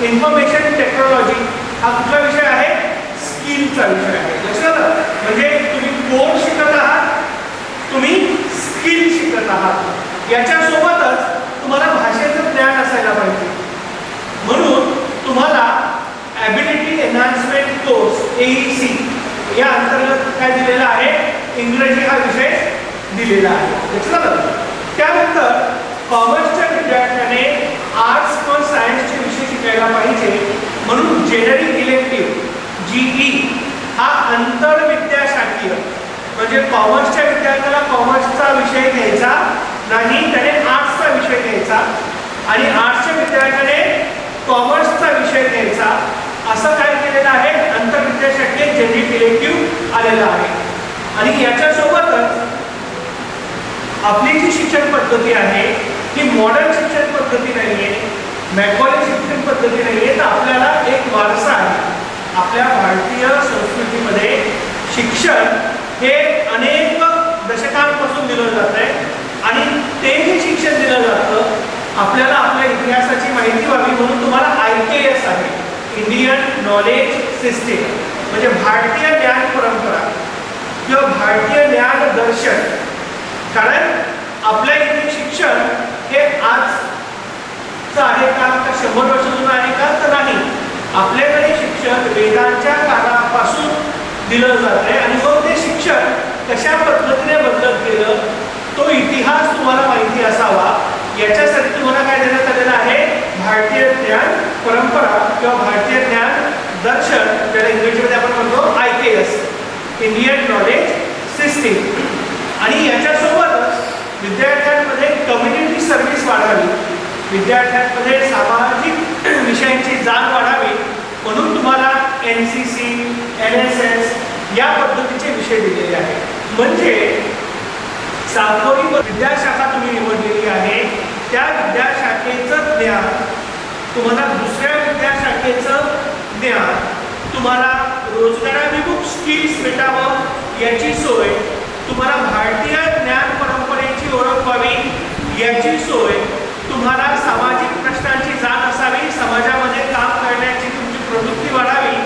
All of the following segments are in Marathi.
इन्फॉर्मेशन टेक्नॉलॉजी हा कुठला विषय आहे? स्किलचा विषय आहे. लक्षात आलं? म्हणजे तुम्ही कोड शिकत आहात, तुम्ही स्किल शिकत आहात. याच्यासोबतच तुम्हाला भाषेचं ज्ञान असायला पाहिजे. म्हणून तुम्हाला ॲबिलिटी एनहान्समेंट कोर्स AEC या अंतर्गत काय दिलेला आहे? इंग्रजी हा विषय दिलेला आहे. लक्षात आलं? त्यानंतर कॉमर्सच्या विद्यार्थ्याने आर्ट्स किंवा सायन्सचे विषय शिकायला पाहिजे. म्हणून जेनरिक इलेक्टिव्ह GE हा आंतरविद्याशाखीय, म्हणजे कॉमर्सच्या विद्यार्थ्याला कॉमर्सचा विषय घ्यायचा नाही, त्याने आर्ट्सचा विषय घ्यायचा, आणि आर्ट्सच्या विद्यार्थ्याने कॉमर्सचा विषय घ्यायचा, असं काय केलेलं आहे? आंतरविद्याशाखीय जेनरिक इलेक्टिव्ह आलेला आहे. आणि याच्यासोबतच आपली जी शिक्षण पद्धती आहे ही मॉडर्न शिक्षण पद्धती नाहीये, मॅकॉले शिक्षण पद्धती नाहीये, तर आपल्याला एक वारसा आहे. आपल्या भारतीय संस्कृतीमध्ये शिक्षण हे अनेक दशकांपासून दिलं जात आहे, आणि ते जे शिक्षण दिलं जातं आपल्याला आपल्या इतिहासाची माहिती व्हावी म्हणून तुम्हाला IKS आहे, इंडियन नॉलेज सिस्टीम, म्हणजे भारतीय ज्ञान परंपरा किंवा भारतीय ज्ञान दर्शन. कारण आपल्या इथे शिक्षण हे आजचं आहे का 100 वर्ष जुनं आहे का? तर नाही. आपल्याकडे शिक्षण वेदांच्या काळापासून दिलं जात आहे, आणि मग ते शिक्षण कशा पद्धतीने बदलत गेलं तो इतिहास तुम्हाला माहिती असावा. याच्यासाठी तुम्हाला काय देण्यात आलेलं आहे? भारतीय ज्ञान परंपरा किंवा भारतीय ज्ञान दर्शन, ज्याला इंग्रजीमध्ये आपण म्हणतो IKS, इंडियन नॉलेज सिस्टीम. आणि याच्यासोबतच विद्यार्थ्यांमध्ये कम्युनिटी सर्व्हिस वाढावी, विद्यार्थ्यांमध्ये सामाजिक विषयांची जाण वाढावी म्हणून तुम्हाला NCC, NSS या पद्धतीचे विषय दिलेले आहेत. म्हणजे सातोरी विद्याशाखा तुम्ही निवडलेली आहे, त्या विद्याशाखेचं ज्ञान तुम्हाला दुसऱ्या विद्याशाखेचं ज्ञान, तुम्हाला रोजगाराभिमुख स्किल्स भेटावं याची सोय, तुम्हाला भारतीय ज्ञान परंपरेची ओळख व्हावी याची सोय, तुम्हाला सामाजिक प्रश्नांची जाण असावी, समाजामध्ये काम करण्याची तुमची प्रवृत्ती वाढावी,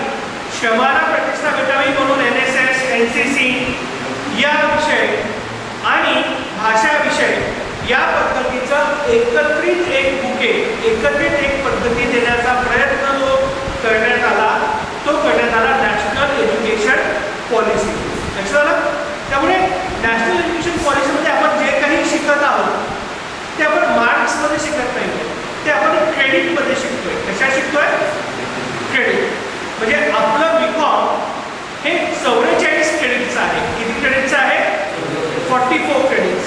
श्रमाला प्रतिष्ठा भेटावी म्हणून NSS, NCC या विषय आणि भाषा विषय या पद्धतीचं एकत्रित एक बुके, एकत्रित एक पद्धती देण्याचा प्रयत्न जो करण्यात आला तो करण्यात आला नॅशनल एज्युकेशन पॉलिसी. लक्षात आलं? त्यामुळे नॅशनल एज्युकेशन पॉलिसीमध्ये आपण जे काही शिकत आहोत ते आपण मार्क्समध्ये शिकत नाही, ते आपण क्रेडिटमध्ये शिकतोय. कशा शिकतोय? क्रेडिट. म्हणजे आपलं BCom हे 44 क्रेडिटचं आहे. किती क्रेडिटचं आहे? 44 क्रेडिट्स.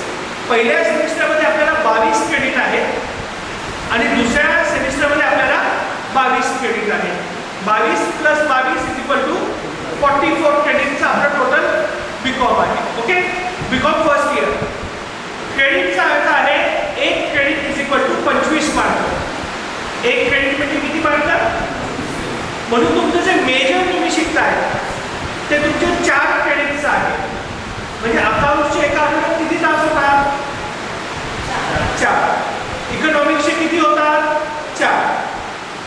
पहिल्या सेमिस्टरमध्ये आपल्याला 22 क्रेडिट आहेत आणि दुसऱ्या सेमिस्टरमध्ये आपल्याला 22 क्रेडिट आहे. 22 + 22 = 44 क्रेडिटचं आपलं टोटल BCom आहे. Okay, BCom first year. क्रेडिटचा अर्थ आहे 1 क्रेडिट = 25 मार्क. 1 क्रेडिट म्हणजे किती मार्क? म्हणून तुमचं जे मेजर तुम्ही शिकताय ते तुमचे 4 क्रेडिटचं आहे. म्हणजे अकाउंट्सचे एका आठवड्यात किती तास होतात? 4. इकॉनॉमिक्सचे किती होतात? 4.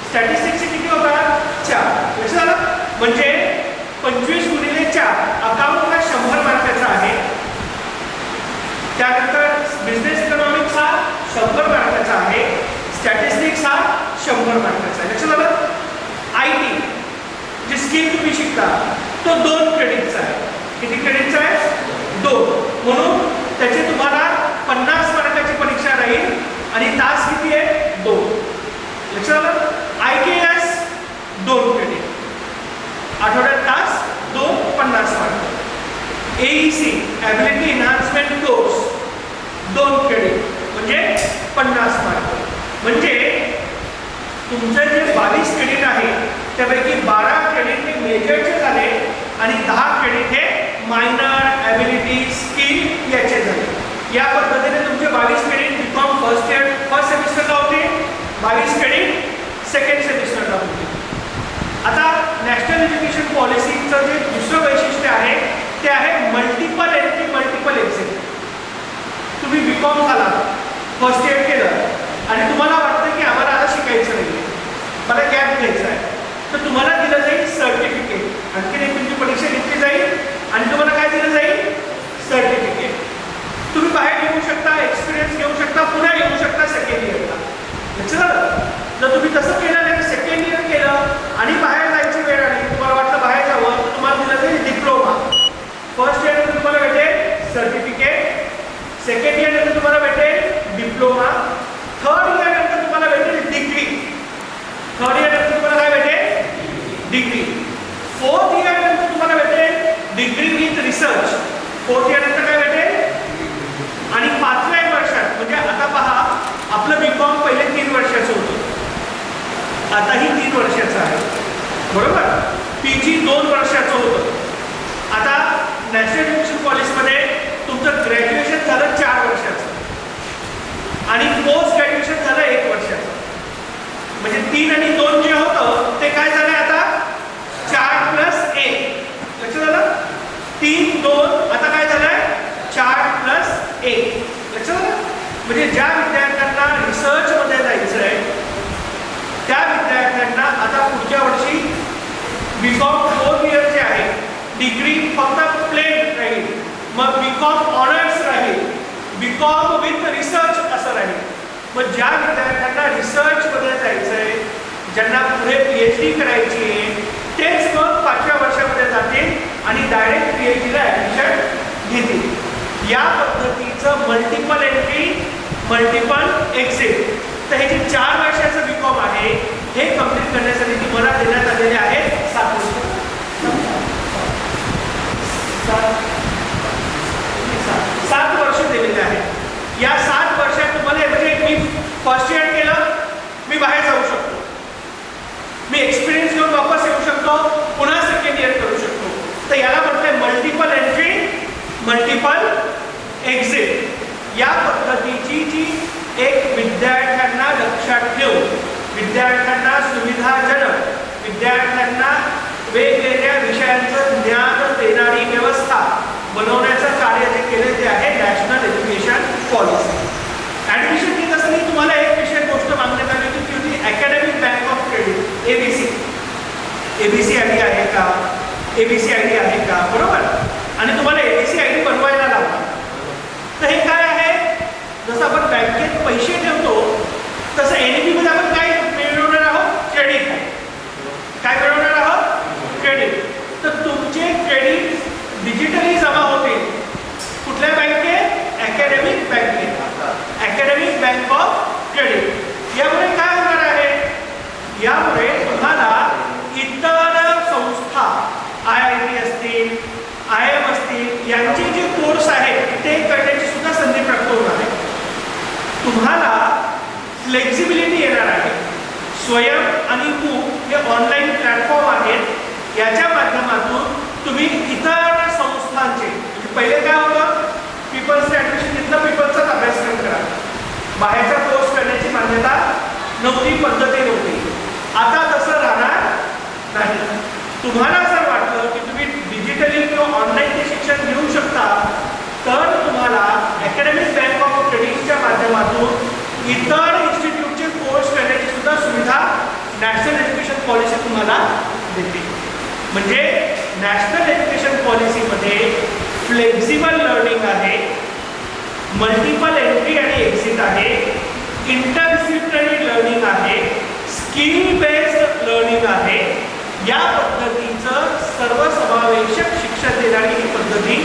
स्टॅटिस्टिक्सचे किती होतात? 4. लक्षात आलं? म्हणजे 25 × 4 अकाउंट हा 100 मार्काचा आहे. त्यानंतर बिझनेस इकॉनॉमिक्स हा 100 मार्काचा आहे. स्टॅटिस्टिक्स हा 100 मार्काचा आहे. लक्षात आलं? IT जे स्किल तुम्ही शिकता तो 2 क्रेडिटचा आहे. किती क्रेडिटचा आहे? 2. म्हणून त्याची तुम्हाला 50 मार्काची परीक्षा राहील आणि तास किती आहे? 2. लक्षात आलं? IKS 2 क्रेडिट, आठवड्यात तास 2, 50 mark. AEC ability enhancement course 2 credit म्हणजे 50 मार्क. म्हणजे तुमचे जे 22 क्रेडिट आहे त्यापैकी 12 क्रेडिट हे मेजरचे झाले आणि 10 क्रेडिट हे मायनर, ॲबिलिटी, स्किल याचे झाले. या पद्धतीने तुमचे 22 क्रेडिट BCom फर्स्ट सेमिस्टरला होते, 22 क्रेडिट सेकंड सेमिस्टरला होते. आता नॅशनल एज्युकेशन पॉलिसीचं जे दुसरं वैशिष्ट्य आहे ते आहे मल्टिपल एंट्री मल्टिपल एक्झिट. तुम्ही BCom झाला, फर्स्ट इयर केलं आणि तुम्हाला वाटतं की आम्हाला आता शिकायचं नाही, मला गॅप घ्यायचं आहे तर तुम्हाला दिलं जाईल सर्टिफिकेट. आणखी एक तुमची परीक्षा घेतली जाईल आणि तुम्हाला काय दिलं जाईल? सर्टिफिकेट. तुम्ही बाहेर घेऊ शकता, एक्सपिरियन्स घेऊ शकता, पुन्हा येऊ शकता सेकंड इयरला. लक्षात आलं? जर तुम्ही तसं केलं नाही, सेकंड इयर केलं आणि बाहेर जायची वेळ आली, तुम्हाला वाटलं बाहेर जावं, तर तुम्हाला दिलं जाईल डिप्लोमा. फर्स्ट इयरमध्ये तुम्हाला भेटेल सर्टिफिकेट, सेकंड इयरमध्ये तुम्हाला भेटेल डिप्लोमा, थर्ड इयरनंतर तुम्हाला भेटेल डिग्री. थर्ड इयरनंतर तुम्हाला काय भेटेल? डिग्री. फोर्थ इयरनंतर तुम्हाला भेटेल डिग्री विथ रिसर्च. फोर्थ इयरनंतर काय भेटेल? आणि 5व्या वर्षात म्हणजे आता पहा, आपलं बीकॉम पहिले 3 वर्षाचं होतं, आताही 3 वर्षाचं आहे, बरोबर. पीजी 2 वर्षाचं होतं. आता नॅशनल एज्युकेशन पॉलिसीमध्ये तुमचं ग्रॅज्युएशन झालं 4 वर्षाचं आणि पोस्ट ग्रॅज्युएशन झालं 1 वर्षाचं. म्हणजे 3 आणि 2 जे होतं ते काय झालं आता 4 + 1. लक्षात आलं? 3, 2 आता काय झालंय 4 + 1. लक्षात आलं? म्हणजे ज्या विद्यार्थ्यांना रिसर्चमध्ये जायचं आहे त्या विद्यार्थ्यांना आता पुढच्या वर्षी बीकॉम 4 इयर जे आहे, डिग्री फक्त प्लेन राहील, मग बीकॉम ऑनर्स राहील, बीकॉम विथ रिसर्च असं राहील. मग ज्या विद्यार्थ्यांना रिसर्चमध्ये जायचं आहे, ज्यांना पुढे PhD करायची आहे, तेच मग 5व्या वर्षामध्ये जातील आणि डायरेक्ट PhDला ॲडमिशन घेतील. या पद्धतीचं मल्टिपल एंट्री, मल्टिपल एक्झिट. तर हे जे 4 वर्षाचं बीकॉम आहे हे कंप्लीट करण्यासाठी तुम्हाला देण्यात आलेले आहेत 7 वर्ष. 7 वर्ष दिलेले आहेत. या 7 वर्षात तुम्हाला म्हणजे मी फर्स्ट इयर केलं, मी बाहेर जाऊ शकतो, मी एक्सपिरियन्स घेऊन वापस येऊ शकतो, पुन्हा सेकंड इयर करू शकतो. तर याला म्हटलंय मल्टिपल एंट्री, मल्टिपल एक्झिट. या पद्धतीची जी एक विद्यार्थ्यांना लक्षात ठेवून, विद्यार्थ्यांना सुविधाजनक, विद्यार्थ्यांना वेगवेगळ्या विषयांचं ज्ञान देणारी व्यवस्था बनवण्याचं कार्य जे केले ते आहे नॅशनल एज्युकेशन पॉलिसी. ॲडमिशन घेत असताना तुम्हाला एक विषय गोष्ट मागण्यात आली होती, ती होती academic bank of credit, ABC. ABC ID आहे का? ABC ID आहे का? बरोबर. आणि तुम्हाला ABC ID बनवायला लावतात. तर हे काय आहे? जसं आपण बँकेत पैसे ठेवतो तसं NAB मध्ये आपण काय मिळवणार आहोत? क्रेडिट. काय मिळवणार आहोत? क्रेडिट. तर तुमचे क्रेडिट डिजिटली जमा होतील. कुठल्या बँकेत? अकॅडमिक बँकेत, अकॅडमिक बँक ऑफ क्रेडिट. यामुळे काय होणार आहे? यामुळे तुम्हाला इतर संस्था IIT असतील, IIM असतील, यांचे जे कोर्स आहेत ते करण्याची सुद्धा संधी प्राप्त होणार आहे. तुम्हाला फ्लेक्झिबिलिटी येणार आहे. स्वयं आणि मूक हे ऑनलाईन प्लॅटफॉर्म आहेत, याच्या माध्यमातून तुम्ही इतर संस्थांचे, पहिले काय होतं, पीपल्सचे ॲडमिशन घेतलं, पीपल्सचाच अभ्यासक्रम करा, बाहेरचा कोर्स करण्याची मान्यता नव्हती, पद्धती नव्हती. आता तसं राहणार नाही. तुम्हाला जर वाटलं की तुम्ही डिजिटली किंवा ऑनलाईन ते शिक्षण घेऊ शकता, तर तुम्हाला अकॅडमिक बँक ऑफ क्रेडिटच्या माध्यमातून इतर इन्स्टिट्यूटचे कोर्स करण्याची सुद्धा सुविधा नॅशनल एज्युकेशन पॉलिसी तुम्हाला देते. म्हणजे नॅशनल एज्युकेशन पॉलिसीमध्ये फ्लेक्झिबल लर्निंग आहे, मल्टिपल एंट्री आणि एक्झिट आहे, इंटरडिसिप्लिनरी लर्निंग आहे, स्किल बेस्ड लर्निंग आहे. या पद्धतीचं सर्वसमावेशक शिक्षण देणारी ही पद्धती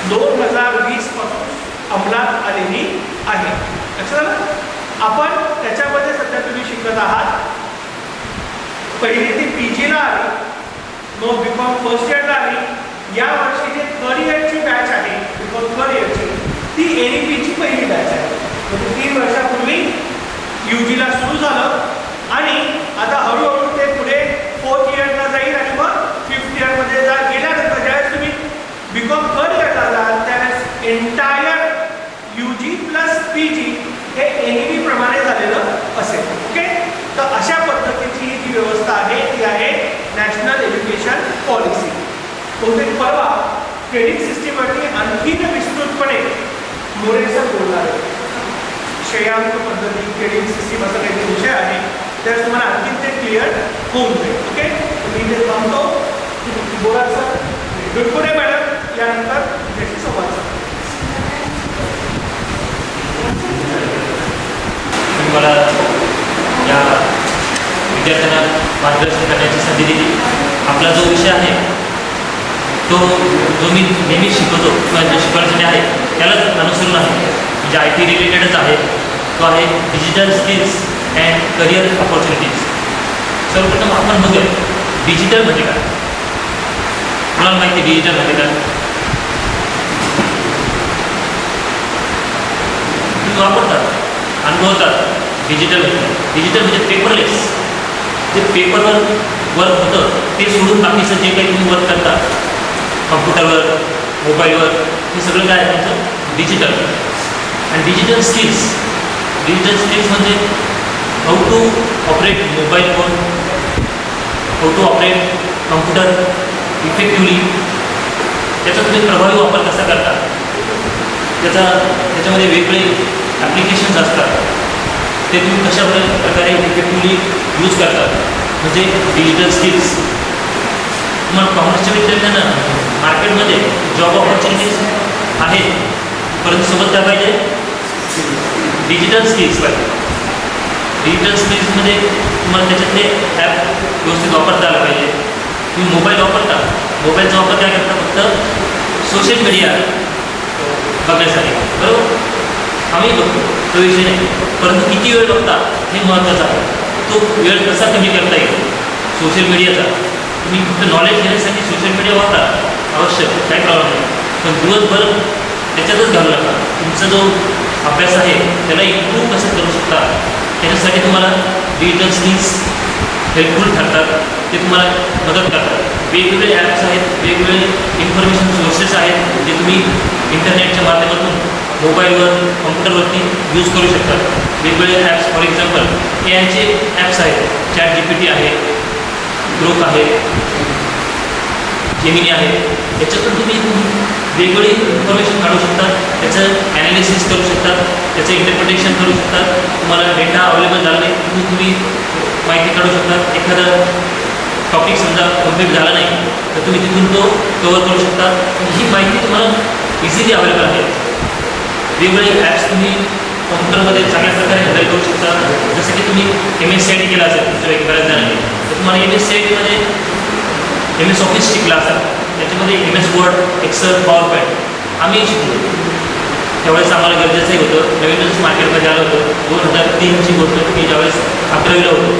2020 पासून अंमलात आलेली आहे. लक्षात आलं? आपण त्याच्यामध्ये सध्या तुम्ही शिकत आहात. पहिली ती PGला आली, मग बीकॉम फर्स्ट इयरला आली. या वर्षी जे 3rd इयरची बॅच आहे, बीकॉम 3rd इयरची, ती NEPची पहिली बॅच आहे. म्हणजे 3 वर्षापूर्वी UGला सुरू झालं आणि आता हळूहळू ते पुढे 4th इयरला जाईल आणि मग 5th इयरमध्ये गेल्यानंतर ज्यावेळेस तुम्ही बीकॉम 3rd इयरला जाल त्यावेळेस एंटायर UG + PG हे NEP प्रमाणे झालेलं असेल. ओके. तर अशा पद्धतीची जी व्यवस्था आहे ती आहे नॅशनल एज्युकेशन पॉलिसी. बहुतेक परवा क्रेडिट सिस्टीमवरती आणखीन विस्तृतपणे मोरे सर बोलणार आहे. श्रेयांक पद्धती, क्रेडिट सिस्टीम असा काही विषय आहे. त्यावेळेस तुम्हाला आणखी ते क्लिअर होऊन जाईल. ओके, मी इथे थांबतो. बोला सर. गुड आहे मॅडम. यानंतर तुमच्याशी संवाद साधा. मला या विद्यार्थ्यांना मार्गदर्शन करण्याची संधी दिली. आपला जो विषय आहे तो जो मी नेहमी शिकवतो किंवा जो शिकवण्यासाठी आहे त्यालाच अनुसरून आहे, म्हणजे IT रिलेटेडच आहे. तो आहे digital skills and career opportunities. सर्वप्रथम आपण बघूया डिजिटल म्हणजे काय. तुम्हाला माहिती डिजिटल म्हणजे काय? तुम्ही वापरतात, अनुभवतात. डिजिटल म्हणजे पेपरलेस. जे पेपरवर वर्क होतं ते सोडून बाकीचं जे काही तुम्ही वर्क करता कॉम्प्युटरवर, मोबाईलवर, हे सगळं काय आहे तुमचं डिजिटल. आणि डिजिटल स्किल्स म्हणजे how to operate mobile phone, how to operate computer effectively, त्याचा तुम्ही प्रभावी वापर कसा करता, त्याच्यामध्ये वेगवेगळे ॲप्लिकेशन्स असतात, ते तुम्ही कशा प्रकारे इफेक्टिवली यूज करतात, म्हणजे डिजिटल स्किल्स. तुम्हाला कॉमर्सच्या विद्यार्थ्यांना मार्केटमध्ये जॉब ऑपॉर्च्युनिटीज आहेत, परंतु सोबत काय पाहिजे डिजिटल स्किल्स पाहिजे. डिजिटल स्किल्समध्ये तुम्हाला त्याच्यातले ॲप व्यवस्थित वापरता आलं पाहिजे. तुम्ही मोबाईल वापरता, मोबाईलचा वापर काय करता फक्त सोशल मीडिया बघण्यासाठी, बरोबर. आम्ही बघतो, तो विषय नाही, परंतु किती वेळ बघता हे महत्त्वाचं आहे. तो वेळ कसा कमी करता येईल सोशल मीडियाचा. तुम्ही फक्त नॉलेज घेण्यासाठी सोशल मीडिया वापरा, आवश्यक, काही प्रॉब्लेम नाही, पण दिवसभर त्याच्यातच घालू नका. तुमचा जो अभ्यास आहे त्याला इम्प्रूव्ह कसं करू शकता, त्याच्यासाठी तुम्हाला डिजिटल स्किल्स हेल्पफुल ठरतात, ते तुम्हाला मदत करतात. वेगवेगळे ॲप्स आहेत, वेगवेगळे इन्फॉर्मेशन सोर्सेस आहेत, जे तुम्ही इंटरनेटच्या माध्यमातून मोबाईलवर, कॉम्प्युटरवरती यूज करू शकता. वेगवेगळे ॲप्स, फॉर एक्झाम्पल AIचे ॲप्स आहेत, ChatGPT आहे, ग्रोक आहे, जेमिनी आहे. याच्यातून तुम्ही वेगवेगळी इन्फॉर्मेशन काढू शकता, त्याचं ॲनालिसिस करू शकता, त्याचं इंटरप्रिटेशन करू शकता. तुम्हाला डेटा अवेलेबल झाला नाही, तुम्ही माहिती काढू शकता. एखादं टॉपिक समजा कम्प्लीट झाला नाही तर तुम्ही तिथून तो कवर करू शकता. ही माहिती तुम्हाला इझिली अवेलेबल आहे. वेगवेगळे ॲप्स तुम्ही कॉम्प्युटरमध्ये चांगल्या प्रकारे हँडल करू शकता. जसं की तुम्ही MSCIT केला असेल तुमच्या बऱ्याच जणांनी, तर तुम्हाला MSCITमध्ये MS ऑफिस शिकला असेल, त्याच्यामध्ये MS word, excel, power point आम्ही शिकलो. त्यावेळेस आम्हाला गरजेचंही होतं. नवीनच मार्केटमध्ये आलं होतं. 2003ची गोष्ट, मी ज्यावेळेस 11वीला होतो.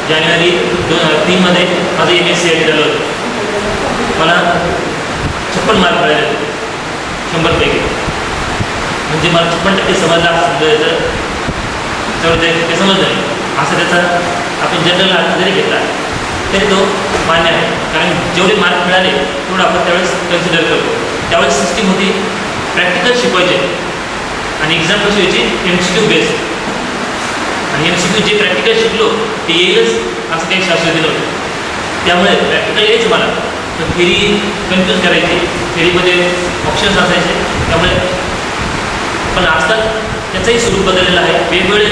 जानेवारी 2003मध्ये माझं MSCIT झालं होतं. मला 56 मार्क मिळाले होते 100पैकी. म्हणजे मला 56% समजला समजायचं तर ते समजलं नाही असं. त्याचा आपण जनरल अर्थ जरी घेतला तरी तो मान्य आहे, कारण जेवढे मार्क मिळाले तेवढं आपण त्यावेळेस कन्सिडर करतो. त्यावेळेस सिस्टीम होती प्रॅक्टिकल शिकवायचे आणि एक्झाम कशी व्हायची MCQ बेस्ड. आणि MCQ जे प्रॅक्टिकल शिकलो ते येईलच असं काही शास्त्र दिलं होतं. त्यामुळे प्रॅक्टिकल यायचं मला, तर थेरी कन्फ्यूज करायची, थेरीमध्ये ऑप्शन्स असायचे. त्यामुळे पण आजकाल त्याचंही स्वरूप बदललेलं आहे. वेगवेगळे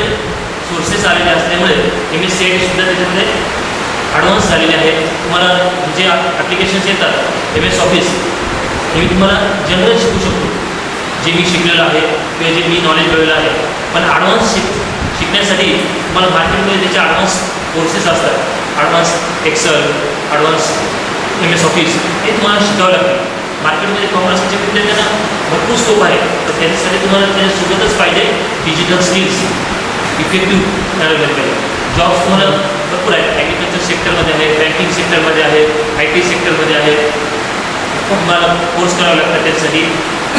सोर्सेस आलेले असल्यामुळे MSCITसुद्धा त्याच्यामध्ये ॲडव्हान्स झालेले आहेत. तुम्हाला जे ॲप्लिकेशन्स येतात MS ऑफिस, हे मी तुम्हाला जनरल शिकू शकतो, जे मी शिकलेलं आहे किंवा जे मी नॉलेज मिळवलेलं आहे. पण ॲडव्हान्स शिकण्यासाठी तुम्हाला मार्केटमध्ये त्याचे ॲडव्हान्स कोर्सेस असतात. Advance excel, advance MS office, हे तुम्हाला शिकावं लागतं. मार्केटमध्ये कॉमर्सच्या विद्यार्थ्यांना भरपूर स्कोप आहे, तर त्याच्यासाठी तुम्हाला त्याच्यासोबतच पाहिजे डिजिटल स्किल्स इफेक्टिव्ह करायला पाहिजे. जॉब्स तुम्हाला भरपूर आहेत. ॲग्रिकल्चर सेक्टरमध्ये आहे, बँकिंग सेक्टरमध्ये आहे, IT सेक्टरमध्ये आहे. तुम्हाला कोर्स करावा लागतात. त्याच्यासाठी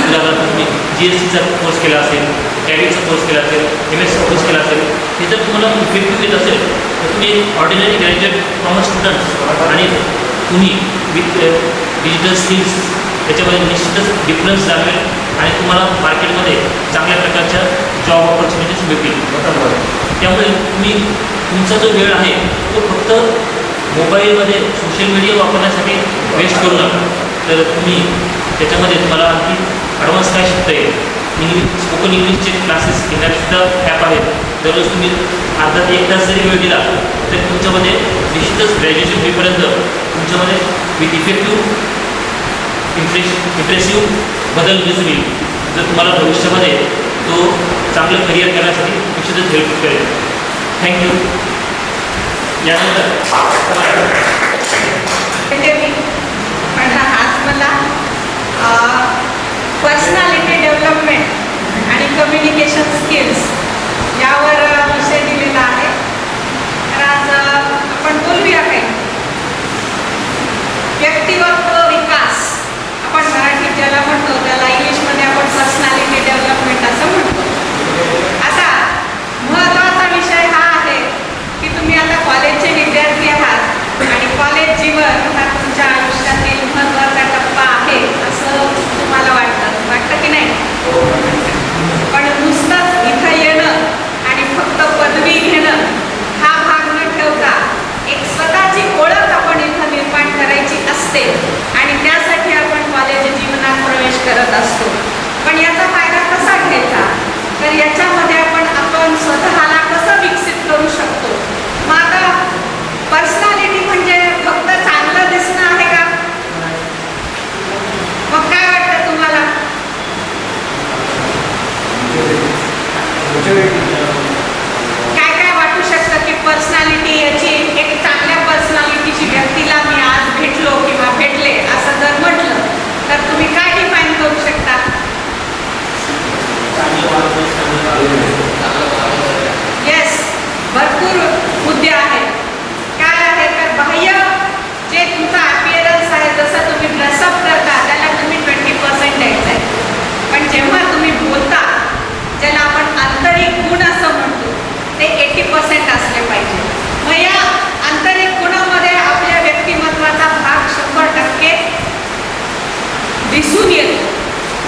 उदाहरणार्थ तुम्ही GSTचा कोर्स केला असेल, टॅलीचा कोर्स केला असेल, MS ऑफिस केला असेल, हे जर तुम्हाला इफेक्टिव्ह येत असेल तर तुम्ही ऑर्डिनरी ग्रॅज्युएट कॉमर्स स्टुडंट्स आणि तुम्ही विथ डिजिटल स्किल्स त्याच्यामध्ये निश्चितच डिफरन्स जाणवेल आणि तुम्हाला मार्केटमध्ये चांगल्या प्रकारच्या जॉब ऑपॉर्च्युनिटीज मिळतील. त्यामुळे तुम्ही तुमचा जो वेळ आहे तो फक्त मोबाईलमध्ये सोशल मीडिया वापरण्यासाठी वेस्ट करू नका. तर तुम्ही त्याच्यामध्ये तुम्हाला आणखी ॲडव्हान्स काय शिकता येईल स्पोकन इंग्लिशचे क्लासेस घेण्यासुद्धा ॲप आहेत. दररोज तुम्ही अर्धा ते 1 तास जरी वेळ दिला तर तुमच्यामध्ये निश्चितच ग्रॅज्युएशन होईपर्यंत तुमच्यामध्ये विथ इफेक्टिव्ह इम्प्रेसिव्ह बदल दिसून येईल. जर तुम्हाला भविष्यामध्ये तो चांगलं करिअर करण्यासाठी निश्चितच हेल्प करेल. थँक्यू. यानंतर आज मला पर्सनॅलिटी डेव्हलपमेंट आणि कम्युनिकेशन स्किल्स यावर विषय दिलेला आहे. तर आज आपण बोलूया काही व्यक्तिमत्व विकास. आपण मराठीत ज्याला म्हणतो त्याला इंग्लिशमध्ये आपण पर्सनॅलिटी डेव्हलपमेंट असं म्हणतो. आता महत्त्वाचा विषय हा आहे की तुम्ही आता कॉलेजचे विद्यार्थी आहात आणि कॉलेज जीवन हा तुमच्या आयुष्यातील महत्त्वाचा टप्पा आहे असं तुम्हाला वाटतं की नाही? पण नुसतंच इथं येणं आणि फक्त पदवी घेणं हा भाग न ठेवता एक स्वतःची ओळख आपण इथं निर्माण करायची असते आणि त्यासाठी आपण कॉलेज जीवनात प्रवेश करत असतो. पण याचा फायदा कसा घ्यायचा? तर याच्यामध्ये आपण स्वतःला कसं विकसित करू शकतो. मग आता पर्सनॅलिटी म्हणजे फक्त चांगलं दिसणं आहे का? मग काय वाटतं तुम्हाला? काय काय वाटू शकतं की पर्सनॅलिटी याची एक चांगल्या पर्सनॅलिटीची व्यक्तीला मी आज भेटलो किंवा भेटले असं जर म्हटलं तर तुम्ही काय डिफाईन करू शकता? येस, भरपूर मुद्दे आहेत. काय आहे तर बाह्य जे तुमचा अपीअरन्स आहे, जसं तुम्ही ड्रेसअप करता त्याला तुम्ही 20% द्यायचं आहे. पण जेव्हा तुम्ही बोलता ज्याला आपण आंतरिक गुण असं म्हणतो ते 80% असले पाहिजे. मग या आंतरिक गुणामध्ये आपल्या व्यक्तिमत्वाचा भाग 100% दिसून येतो.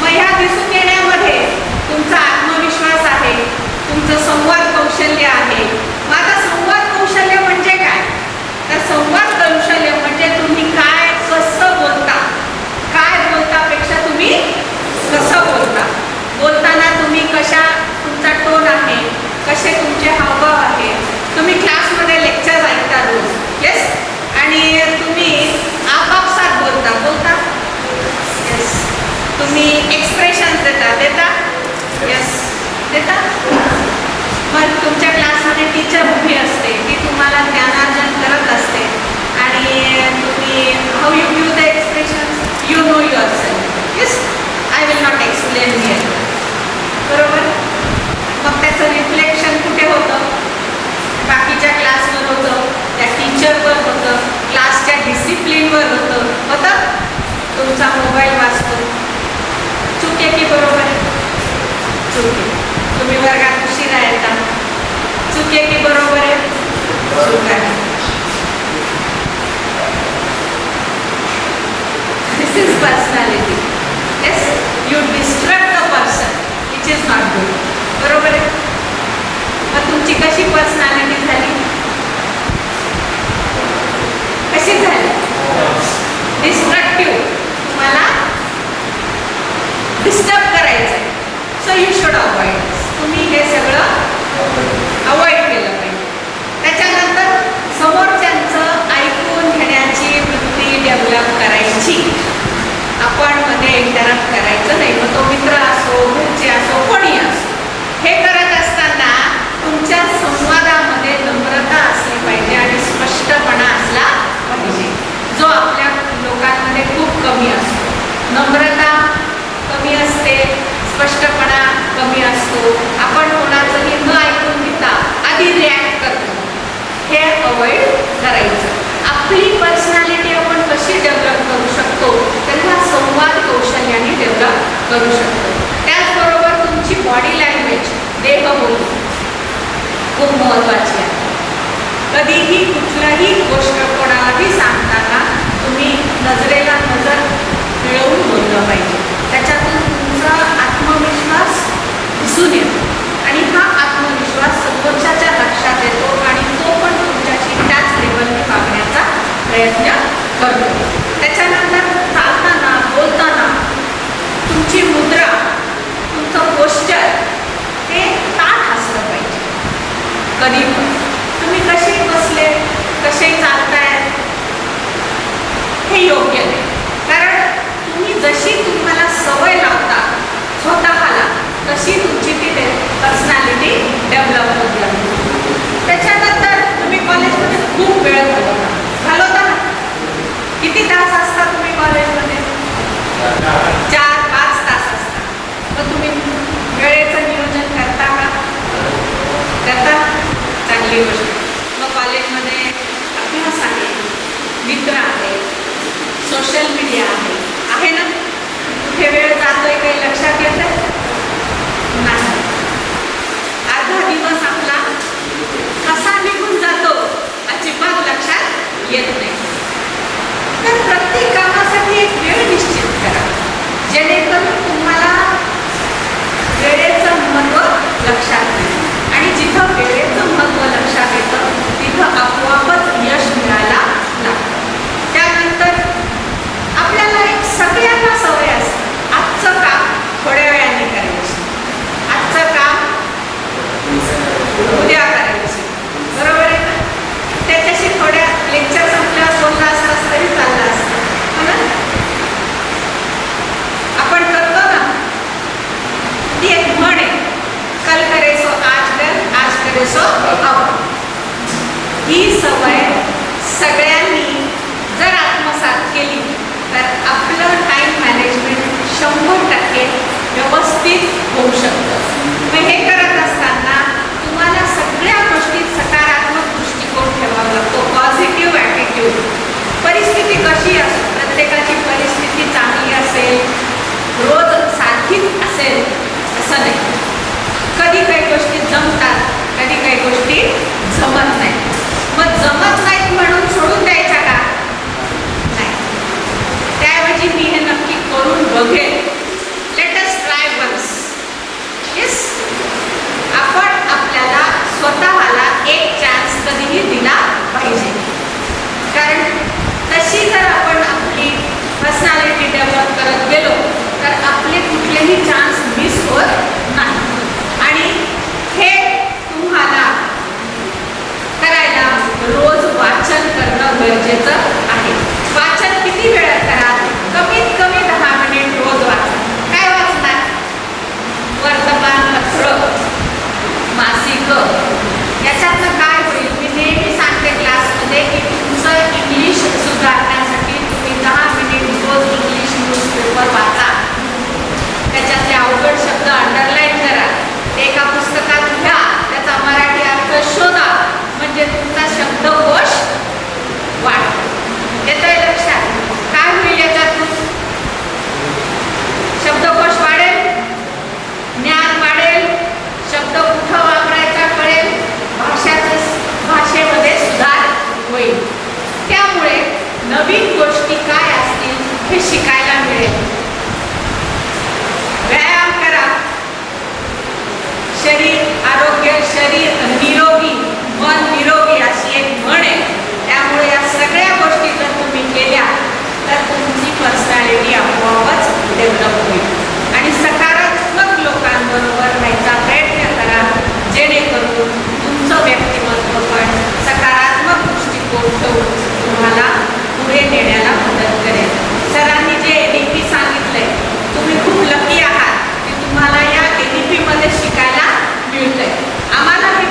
मग ह्या दिसून येण्यामध्ये तुमचा आत्मविश्वास आहे, तुमचं संवाद कौशल्य आहे. मग आता संवाद कौशल्य म्हणजे काय? तर संवाद कौशल्य म्हणजे तुम्ही काय कसं बोलता. काय बोलतापेक्षा तुम्ही कसं बोलता. बोलताना तुम्ही कशा तुमचा टोन आहे, कसे तुमचे हावभाव आहे. तुम्ही क्लासमध्ये लेक्चर ऐकता रोज, येस, आणि तुम्ही आपापसात बोलता येस. तुम्ही एक्सप्रेशन देता येस देता. मग तुमच्या क्लासमध्ये टीचर उभी असते, ती तुम्हाला ज्ञानार्जन करत असते आणि तुम्ही how you give the expression you know yourself. Yes, I will not explain here. बरोबर. मग त्याचं रिफ्लेक्शन कुठे होतं? बाकीच्या क्लासवर होतं, त्या टीचरवर होतं, क्लासच्या डिसिप्लिनवर होतं. तुमचा मोबाईल वाचतो. चूक आहे की बरोबर आहे? चूक आहे. तुम्ही वर्गात उशिरा येता. चूक आहे की बरोबर आहे? चूक आहे. This is personality. Yes, you distract the person which is not good. बरोबर आहे? मग तुमची कशी पर्सनॅलिटी झाली? कशी झाली? डिस्ट्रक्टिव्ह. तुम्हाला डिस्टर्ब करायचं आहे. So you should avoid. तुम्ही हे सगळं अवॉइड केलं पाहिजे. त्याच्यानंतर समोरच्यांचं ऐकून घेण्याची वृत्ती डेव्हलप करायची. आपण मध्ये इंटरप्ट करायचं नाही. मग तो मित्र असो, घरचे असो, कोणी असो. हे करत असताना तुमच्या संवादामध्ये नम्रता असली पाहिजे आणि स्पष्टपणा असला पाहिजे, जो आपल्या लोकांमध्ये खूप कमी असतो. नम्रता कमी असते, स्पष्टपणा कमी असतो. आपण कोणाचंही न ऐकून घेता आधी रिॲक्ट करतो. हे अवॉइड करायचं. आपली पर्सनॅलिटी आपण कशी डेव्हलप करू शकतो तर ह्या संवाद कौशल्याने डेव्हलप करू शकतो. त्याचबरोबर तुमची बॉडी लँग्वेज, देहबोली खूप महत्त्वाची आहे. कधीही कुठल्याही गोष्ट कोणालाही सांगताना तुम्ही नजरेला नजर मिळवून बोललं पाहिजे. त्याच्यातून तुमचा आत्मविश्वास दिसून येतो आणि हा आत्मविश्वास समोरच्याच्या लक्षात येतो आणि तो पण तुमच्याशी त्याच लेवलने वागण्याचा प्रयत्न करतो. त्याच्यानंतर चालताना बोलताना तुमची मुद्रा, तुमचं कधी पण. तुम्ही कसे बसले, कसे चालताय, हे योग्य नाही. कारण तुम्ही जशी तुम्हाला सवय लावता स्वतःला, तशी तुमची ती पर्सनॅलिटी डेव्हलप होत जाते. त्याच्यानंतर तुम्ही कॉलेजमध्ये खूप वेळ घालवता ना. किती तास असता तुम्ही कॉलेजमध्ये? 4-5 तास असता. मग तुम्ही वेळेचं नियोजन करता का? करता? चांगली गोष्ट. मग कॉलेजमध्ये अभ्यास आहे, मित्र आहे, सोशल मीडिया आहे ना. कुठे वेळ जातोय काही लक्षात येतं नाही. अर्धा दिवस आपला कसा निघून जातो अजिबात लक्षात येत नाही. तर प्रत्येक कामासाठी एक वेळ निश्चित करा, जेणेकरून तुम्हाला वेळेचं महत्त्व लक्षात येईल. आणि जिथं वेळेचं महत्त्व लक्षात येतं तिथं आपोआपच यश मिळायला लागतं. त्यानंतर आपल्याला एक सगळ्यांना सवय असते आजचं काम थोड्या वेळाने करायचं, आजचं काम उद्या करायचं, बरोबर आहे ना. त्याच्याशी थोड्या लेक्चर संपल्यावर बोलला असतास तरी चाललं असतं, हो ना. आपण करतो ना, ती एक म्हण आहे, कल करे सो आज कर, आज करे सो अब. ही सवय सगळ्यांनी जर आत्मसात केली तर आपलं टाईम मॅनेजमेंट 100% व्यवस्थित होऊ शकतं. मग हे करत असताना तुम्हाला सगळ्या गोष्टीत सकारात्मक दृष्टिकोन ठेवावा लागतो, पॉझिटिव्ह ॲटिट्यूड. परिस्थिती कशी असो, प्रत्येकाची परिस्थिती चांगली असेल, रोज सारखीच असेल असं नाही. कधी काही गोष्टी जमतात, कधी काही गोष्टी जमत नाही. मग जमत नाहीत म्हणून सोडून द्यायच्या का? नाही. त्याऐवजी मी हे नक्की करून बघेन. Let us try once. Yes, आपण आपल्याला स्वतःला एक चान्स कधीही दिला पाहिजे. कारण तशी जर आपण आपली पर्सनॅलिटी डेव्हलप करत गेलो तर आपले कुठलेही चान्स मिस होत नाही. आणि हे तुम्हाला करायला रोज वाचन करणं गरजेचं आहे. वाचन किती वेळ करा? कमीत कमी 10 मिनिट रोज वाचा. काय वाचणार? वर्तमानपत्र, मासिक. याच्यातनं काय होईल? मी नेहमी सांगते क्लासमध्ये की तुमचं इंग्लिश सुधारण्यासाठी तुम्ही 10 मिनिट रोज इंग्लिश न्यूजपेपर वाचा. त्याच्यातले अवघड शब्द अंडरलाईन करा, एका पुस्तकात घ्या, त्याचा मराठी अर्थ शोधा, म्हणजे तुमचा शब्दकोश वाढतो. येतंय लक्षात? काय होईल याच्यातून? शब्दकोश वाढेल, ज्ञान वाढेल, शब्द कुठं वापरायचा कळेल, भाषेमध्ये सुधार होईल. त्यामुळे नवीन गोष्टी काय असतील हे शिकायला मिळेल. व्यायाम करा. शरीर आरोग्य, शरीर निरोगी, मन निरोगी अशी एक म्हण आहे. त्यामुळे या सगळ्या गोष्टी जर तुम्ही केल्या तर तुमची पर्सनॅलिटी आपोआपच डेव्हलप होईल. आणि सकारात्मक लोकांबरोबर राहायचा प्रयत्न करा, जेणेकरून तुमचं व्यक्तिमत्व पण सकारात्मक दृष्टिकोन ठेवून तुम्हाला पुढे नेण्याला मदत करेल. सरांनी जे NEP सांगितलंय, तुम्ही खूप लकी आहात की तुम्हाला या NEP मध्ये शिकायला मिळतंय. आम्हाला हे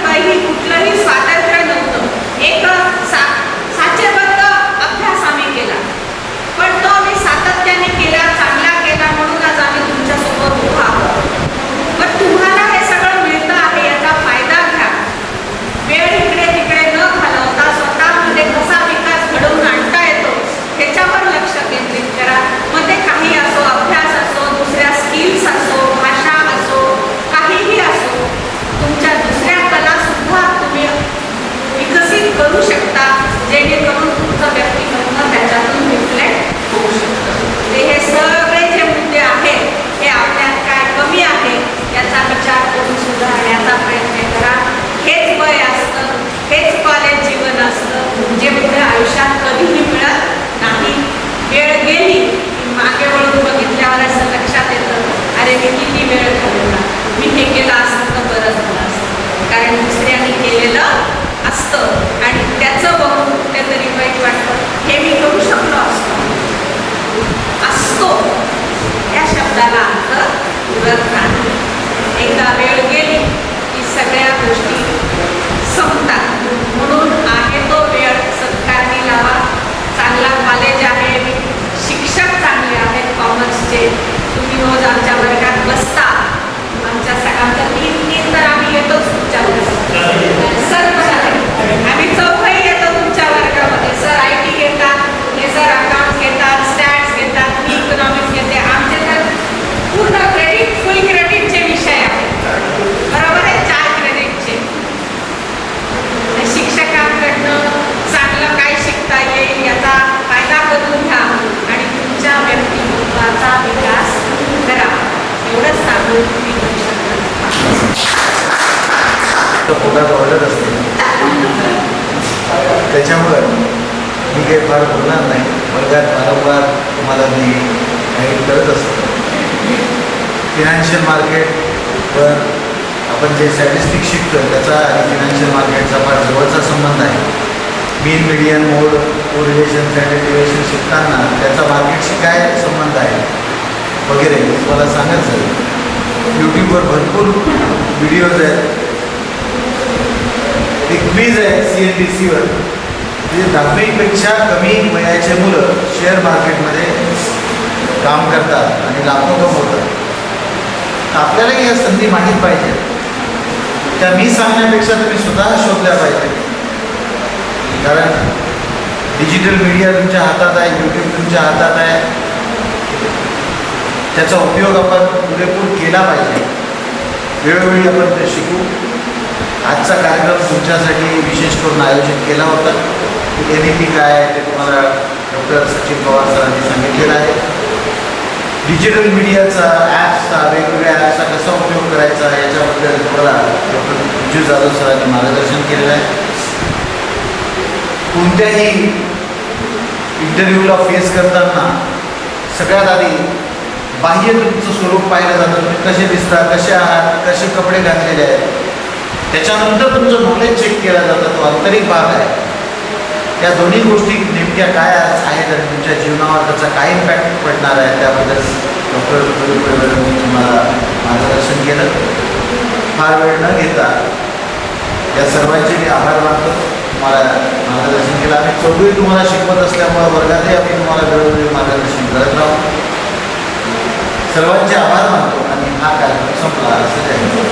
काही फार बोलणार नाही. वर्गात वारंवार तुम्हाला मी गाईड करत असतो. फिनान्शियल मार्केटवर आपण जे स्टॅटिस्टिक्स शिकतो त्याचा आणि फिनान्शियल मार्केटचा फार जवळचा संबंध आहे. मीन मीडियन मोड कोरिलेशन स्टँडर्ड डिव्हिएशन शिकताना त्याचा मार्केटशी काय संबंध आहे वगैरे तुम्हाला सांगायचं. यूट्यूबवर भरपूर व्हिडिओज आहेत. एक क्विज आहे CNBCवर, म्हणजे 10वीपेक्षा कमी वयाचे मुलं शेअर मार्केटमध्ये काम करतात आणि लाखो कमवतात. आपल्यालाही या संधी माहीत पाहिजे. त्या मी सांगण्यापेक्षा तुम्ही स्वतः शोधल्या पाहिजे. कारण डिजिटल मीडिया तुमच्या हातात आहे, यूट्यूब तुमच्या हातात आहे. त्याचा उपयोग आपण पुरेपूर केला पाहिजे. वेळोवेळी आपण ते शिकू. आजचा कार्यक्रम तुमच्यासाठी विशेष करून आयोजित केला होता. NEP काय आहे ते तुम्हाला डॉक्टर सचिन पवार सरांनी सांगितलेलं आहे. डिजिटल मीडियाचा ॲप्सचा वेगवेगळ्या ॲप्सचा कसा उपयोग करायचा याच्याबद्दल तुम्हाला डॉक्टर विजू जाधव सरांनी मार्गदर्शन केलेलं आहे. कोणत्याही इंटरव्ह्यूला फेस करताना सगळ्यात आधी बाह्य तुमचं स्वरूप पाहिलं जातं. तुम्ही कसे दिसता, कसे आहात, कसे कपडे घातलेले आहेत. त्याच्यानंतर तुमचं नॉलेज चेक केला जातं. तो आंतरिक भाग आहे. या दोन्ही गोष्टी नेमक्या काय आहेत आणि तुमच्या जीवनावर त्याचा काय इम्पॅक्ट पडणार आहे त्याबद्दल डॉक्टर तुम्हाला मार्गदर्शन केलं. फार वेळ न घेता या सर्वांचे मी आभार मानतो. तुम्हाला मार्गदर्शन केलं. आम्ही चौघही तुम्हाला शिकवत असल्यामुळे वर्गातही आम्ही तुम्हाला वेळोवेळी मार्गदर्शन करत राहू. सर्वांचे आभार मानतो आणि हा कार्यक्रम संपला असं